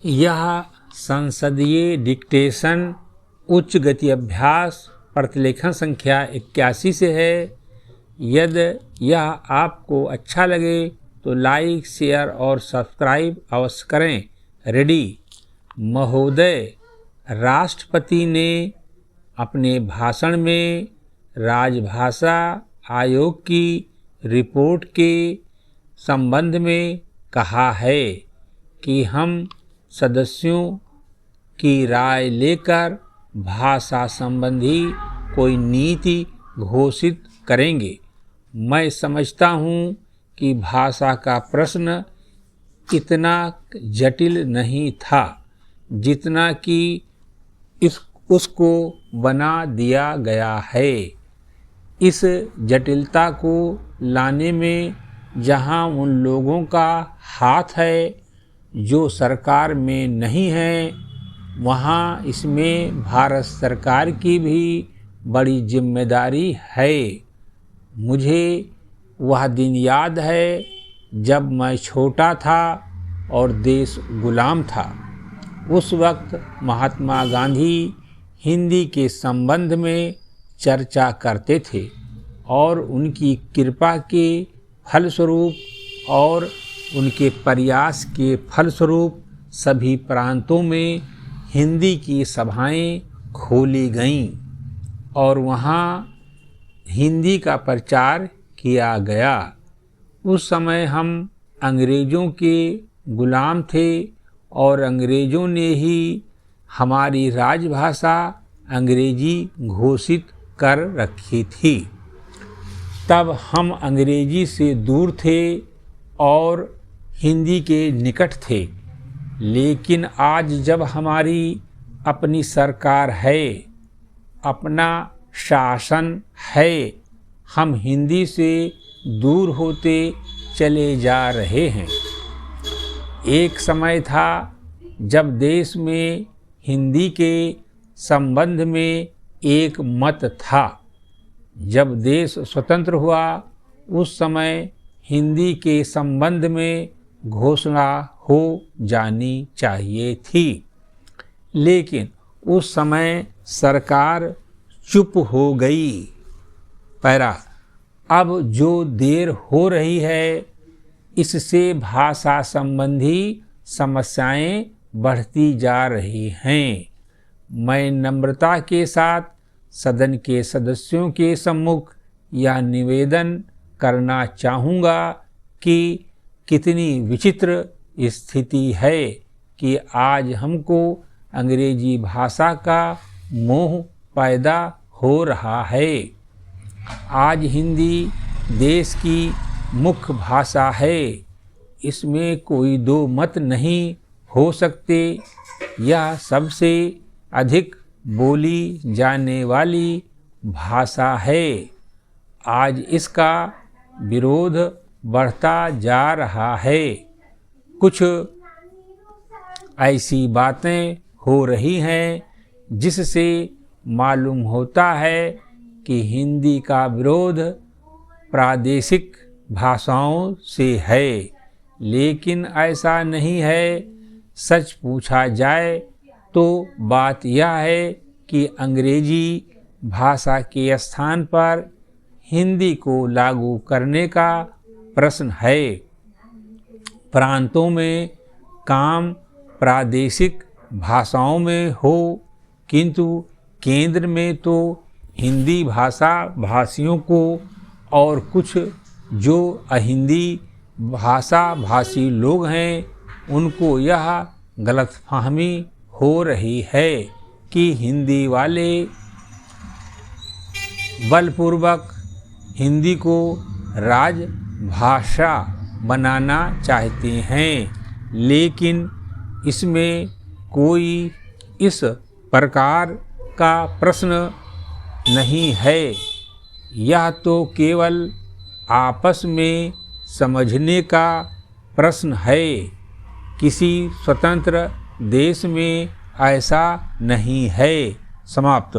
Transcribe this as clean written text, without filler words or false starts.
यह संसदीय डिक्टेशन उच्च गति अभ्यास प्रतिलेखन संख्या 81 से है। यदि यह आपको अच्छा लगे तो लाइक, शेयर और सब्सक्राइब अवश्य करें। रेडी। महोदय, राष्ट्रपति ने अपने भाषण में राजभाषा आयोग की रिपोर्ट के संबंध में कहा है कि हम सदस्यों की राय लेकर भाषा संबंधी कोई नीति घोषित करेंगे। मैं समझता हूँ कि भाषा का प्रश्न इतना जटिल नहीं था जितना कि उसको बना दिया गया है। इस जटिलता को लाने में जहाँ उन लोगों का हाथ है जो सरकार में नहीं है, वहाँ इसमें भारत सरकार की भी बड़ी जिम्मेदारी है। मुझे वह दिन याद है जब मैं छोटा था और देश गुलाम था। उस वक्त महात्मा गांधी हिंदी के संबंध में चर्चा करते थे और उनकी कृपा के फलस्वरूप और उनके प्रयास के फलस्वरूप सभी प्रांतों में हिंदी की सभाएं खोली गईं और वहाँ हिंदी का प्रचार किया गया। उस समय हम अंग्रेज़ों के गुलाम थे और अंग्रेज़ों ने ही हमारी राजभाषा अंग्रेजी घोषित कर रखी थी। तब हम अंग्रेजी से दूर थे और हिंदी के निकट थे। लेकिन आज जब हमारी अपनी सरकार है, अपना शासन है, हम हिंदी से दूर होते चले जा रहे हैं। एक समय था जब देश में हिंदी के संबंध में एक मत था। जब देश स्वतंत्र हुआ उस समय हिंदी के संबंध में घोषणा हो जानी चाहिए थी, लेकिन उस समय सरकार चुप हो गई। पैरा। अब जो देर हो रही है इससे भाषा संबंधी समस्याएं बढ़ती जा रही हैं। मैं नम्रता के साथ सदन के सदस्यों के सम्मुख यह निवेदन करना चाहूँगा कि कितनी विचित्र स्थिति है कि आज हमको अंग्रेजी भाषा का मोह पैदा हो रहा है। आज हिंदी देश की मुख्य भाषा है, इसमें कोई दो मत नहीं हो सकते। यह सबसे अधिक बोली जाने वाली भाषा है। आज इसका विरोध बढ़ता जा रहा है। कुछ ऐसी बातें हो रही हैं जिससे मालूम होता है कि हिंदी का विरोध प्रादेशिक भाषाओं से है, लेकिन ऐसा नहीं है। सच पूछा जाए तो बात यह है कि अंग्रेजी भाषा के स्थान पर हिंदी को लागू करने का प्रश्न है। प्रांतों में काम प्रादेशिक भाषाओं में हो, किंतु केंद्र में तो हिंदी भाषा भाषियों को और कुछ जो अहिंदी भाषा भाषी लोग हैं उनको यह गलतफहमी हो रही है कि हिंदी वाले बलपूर्वक हिंदी को राजभाषा बनाना चाहते हैं, लेकिन इसमें कोई इस प्रकार का प्रश्न नहीं है। यह तो केवल आपस में समझने का प्रश्न है। किसी स्वतंत्र देश में ऐसा नहीं है। समाप्त।